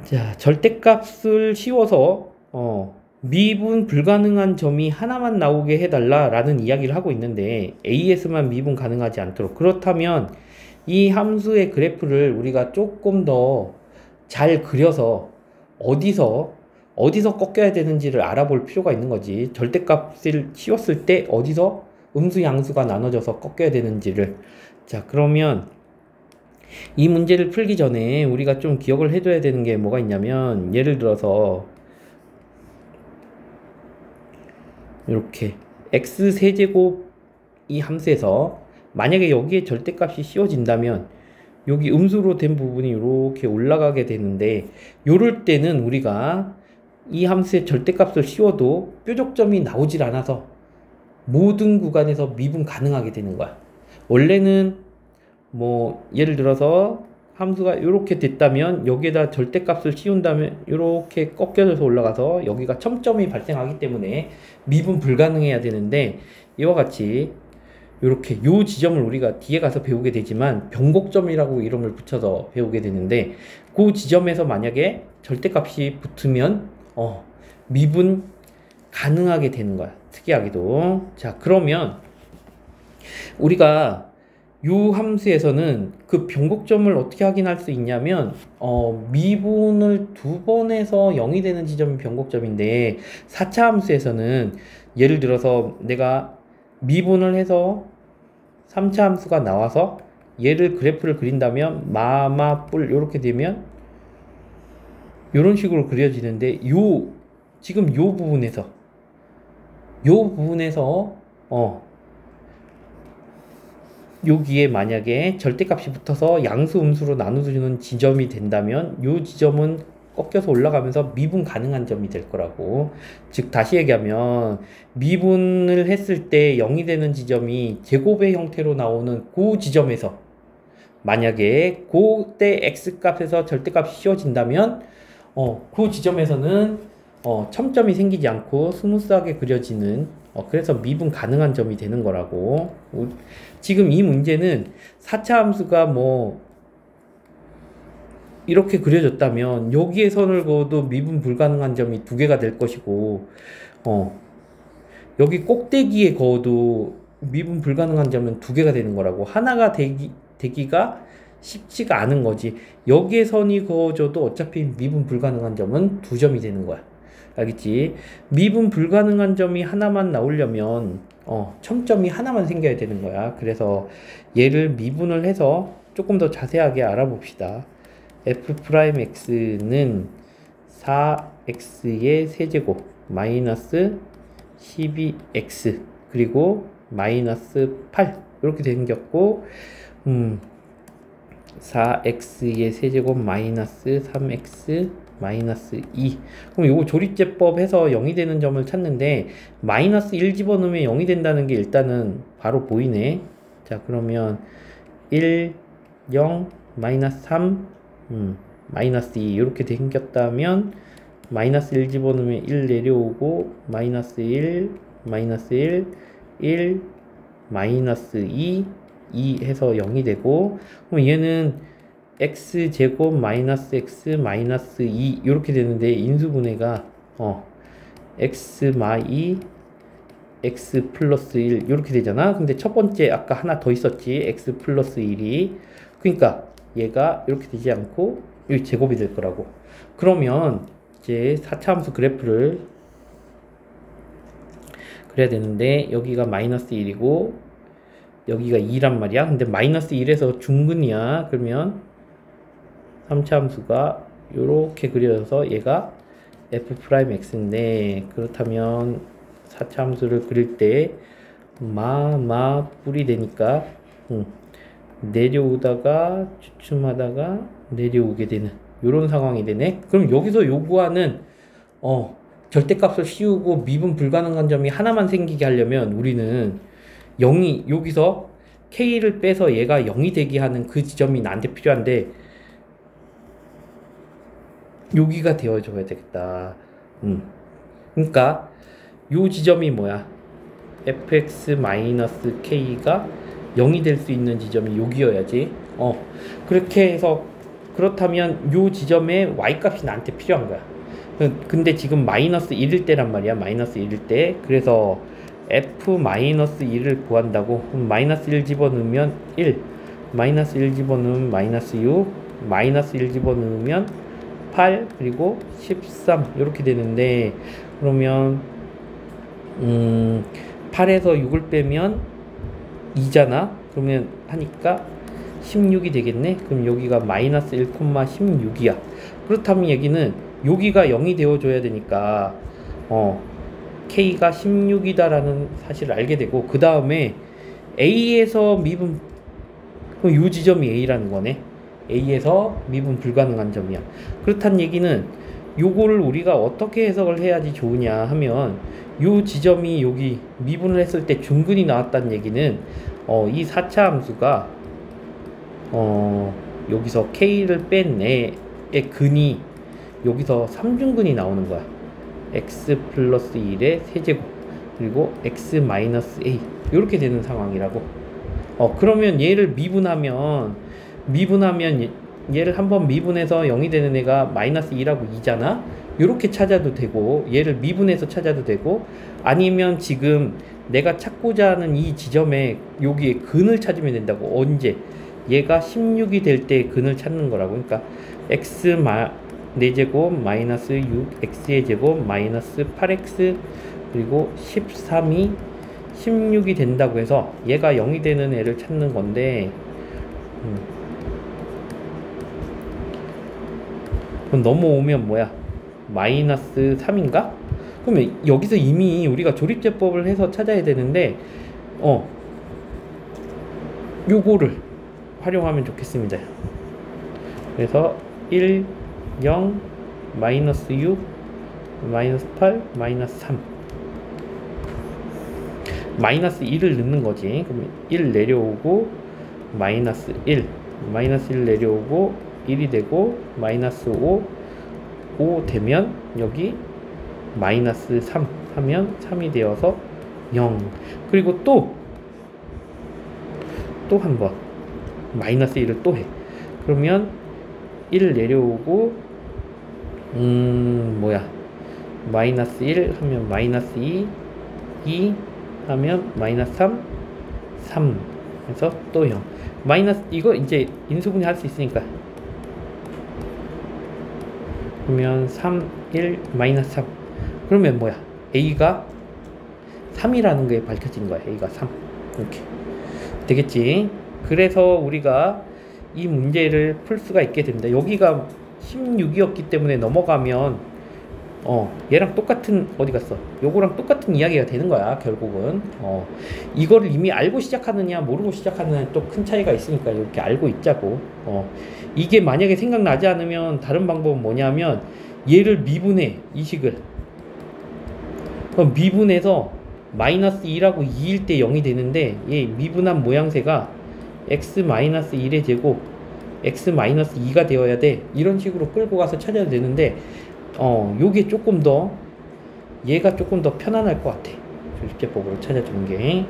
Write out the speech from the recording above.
자, 절대값을 씌워서 미분 불가능한 점이 하나만 나오게 해달라라는 이야기를 하고 있는데 AS만 미분 가능하지 않도록. 그렇다면 이 함수의 그래프를 우리가 조금 더 잘 그려서 어디서 꺾여야 되는지를 알아볼 필요가 있는 거지. 절대값을 씌웠을 때 어디서 음수 양수가 나눠져서 꺾여야 되는지를. 자, 그러면 이 문제를 풀기 전에 우리가 좀 기억을 해둬야 되는 게 뭐가 있냐면, 예를 들어서 이렇게 x세제곱 이 함수에서 만약에 여기에 절대값이 씌워진다면 여기 음수로 된 부분이 이렇게 올라가게 되는데, 요럴 때는 우리가 이 함수의 절대값을 씌워도 뾰족점이 나오질 않아서 모든 구간에서 미분 가능하게 되는 거야. 원래는 뭐 예를 들어서 함수가 이렇게 됐다면 여기에다 절대값을 씌운다면 이렇게 꺾여져서 올라가서 여기가 첨점이 발생하기 때문에 미분 불가능해야 되는데, 이와 같이 이렇게 요 지점을 우리가 뒤에 가서 배우게 되지만 변곡점이라고 이름을 붙여서 배우게 되는데, 그 지점에서 만약에 절대값이 붙으면 미분 가능하게 되는 거야, 특이하게도. 자, 그러면 우리가 요 함수에서는 그 변곡점을 어떻게 확인할 수 있냐면, 미분을 두 번 해서 0이 되는 지점이 변곡점인데, 4차 함수에서는 예를 들어서 내가 미분을 해서 3차 함수가 나와서 얘를 그래프를 그린다면 마마뿔 이렇게 되면 이런 식으로 그려지는데, 지금 요 부분에서 여기에 만약에 절대값이 붙어서 양수 음수로 나눠주는 지점이 된다면 이 지점은 꺾여서 올라가면서 미분 가능한 점이 될 거라고. 즉 다시 얘기하면 미분을 했을 때 0이 되는 지점이 제곱의 형태로 나오는 그 지점에서 만약에 그때 x값에서 절대값이 씌워진다면 그 지점에서는 첨점이 생기지 않고 스무스하게 그려지는, 그래서 미분 가능한 점이 되는 거라고. 지금 이 문제는 4차 함수가 뭐 이렇게 그려졌다면 여기에 선을 그어도 미분 불가능한 점이 두 개가 될 것이고, 여기 꼭대기에 그어도 미분 불가능한 점은 두 개가 되는 거라고. 하나가 되기가 쉽지가 않은 거지. 여기에 선이 그어져도 어차피 미분 불가능한 점은 두 점이 되는 거야. 알겠지? 미분 불가능한 점이 하나만 나오려면 첨점이 하나만 생겨야 되는 거야. 그래서 얘를 미분을 해서 조금 더 자세하게 알아봅시다. f'x는 4x의 세제곱 마이너스 12x 그리고 마이너스 8 이렇게 생겼고, 4x의 세제곱 마이너스 3x 마이너스 2. 그럼 요거 조립제법 해서 0이 되는 점을 찾는데, 마이너스 1 집어넣으면 0이 된다는 게 일단은 바로 보이네. 자, 그러면 1, 0, 마이너스 3, 마이너스 2 이렇게 생겼다면 마이너스 1 집어넣으면 1 내려오고 마이너스 1, 마이너스 1, 1, 마이너스 2, 2 해서 0이 되고, 그럼 얘는 x제곱 마이너스 x 마이너스 2 이렇게 되는데, 인수분해가 x 마이 x 플러스 1 이렇게 되잖아. 근데 첫 번째 아까 하나 더 있었지, x 플러스 1이. 그러니까 얘가 이렇게 되지 않고 여기 제곱이 될 거라고. 그러면 이제 4차 함수 그래프를 그래야 되는데, 여기가 마이너스 1이고 여기가 2란 말이야. 근데 마이너스 1에서 중근이야. 그러면 3차 함수가 이렇게 그려져서 얘가 f'x인데, 그렇다면 4차 함수를 그릴 때 뿔이 되니까 내려오다가 주춤하다가 내려오게 되는 이런 상황이 되네. 그럼 여기서 요구하는 절대값을 씌우고 미분 불가능한 점이 하나만 생기게 하려면 우리는 여기서 k를 빼서 얘가 0이 되게 하는 그 지점이 나한테 필요한데, 여기가 되어줘야 되겠다. 그러니까 요 지점이 뭐야? fx-k가 0이 될 수 있는 지점이 여기여야지. 그렇게 해서 그렇다면 요 지점에 y값이 나한테 필요한 거야. 근데 지금 마이너스 1일 때란 말이야. 마이너스 1일 때. 그래서 f-1을 구한다고. 그럼 마이너스 1 집어넣으면 1, 마이너스 1 집어넣으면 마이너스 6, 마이너스 1 집어넣으면 8, 그리고 13 이렇게 되는데, 그러면 8에서 6을 빼면 2잖아. 그러면 하니까 16이 되겠네. 그럼 여기가 마이너스 1,16이야. 그렇다면 얘기는 여기가 0이 되어줘야 되니까 K가 16이다라는 사실을 알게 되고, 그 다음에 A에서 미분, 그럼 요 지점이 A라는 거네. A에서 미분 불가능한 점이야. 그렇다는 얘기는 요거를 우리가 어떻게 해석을 해야지 좋으냐 하면, 요 지점이 여기 미분을 했을 때 중근이 나왔다는 얘기는 이 4차 함수가 여기서 K를 뺀 애의 근이 여기서 3중근이 나오는 거야. x 플러스 1의 세제곱 그리고 x 마이너스 a 이렇게 되는 상황이라고. 그러면 얘를 미분하면 얘를 한번 미분해서 0이 되는 애가 마이너스 2라고 2잖아. 이렇게 찾아도 되고, 얘를 미분해서 찾아도 되고, 아니면 지금 내가 찾고자 하는 이 지점에 여기에 근을 찾으면 된다고. 언제? 얘가 16이 될 때 근을 찾는 거라고. 그러니까 x 4제곱 마이너스 6x의 제곱 마이너스 8x 그리고 13이 16이 된다고 해서 얘가 0이 되는 애를 찾는 건데, 그럼 넘어오면 뭐야? 마이너스 3인가? 그러면 여기서 이미 우리가 조립제법을 해서 찾아야 되는데 요거를 활용하면 좋겠습니다. 그래서 1, 0, 마이너스 6, 마이너스 8, 마이너스 3, 마이너스 1을 넣는 거지. 그러면 1 내려오고 마이너스 1, 마이너스 1 내려오고 1이 되고 마이너스 5 되면 여기 마이너스 3 하면 3이 되어서 0. 그리고 또 한 번 마이너스 1을 또 해. 그러면 1 내려오고 마이너스 1 하면 마이너스 2 하면 마이너스 3 해서 또 0. 마이너스 이거 이제 인수분해 할 수 있으니까, 그러면 3, 1, 마이너스 3. 그러면 뭐야? A가 3이라는 게 밝혀진 거야. A가 3. 이렇게 되겠지. 그래서 우리가 이 문제를 풀 수가 있게 됩니다. 여기가 16이었기 때문에 넘어가면 얘랑 똑같은, 어디 갔어? 요거랑 똑같은 이야기가 되는 거야, 결국은. 이거를 이미 알고 시작하느냐 모르고 시작하느냐 또 큰 차이가 있으니까 이렇게 알고 있자고. 이게 만약에 생각나지 않으면 다른 방법은 뭐냐면, 얘를 미분해, 이 식을. 그럼 미분해서 마이너스 2라고 2일 때 0이 되는데, 얘 미분한 모양새가 x 마이너스 1의 제곱 x 마이너스 2가 되어야 돼. 이런 식으로 끌고 가서 찾아야 되는데, 요게 조금 더, 얘가 조금 더 편안할 것 같아. 조립제법으로 찾아주는 게.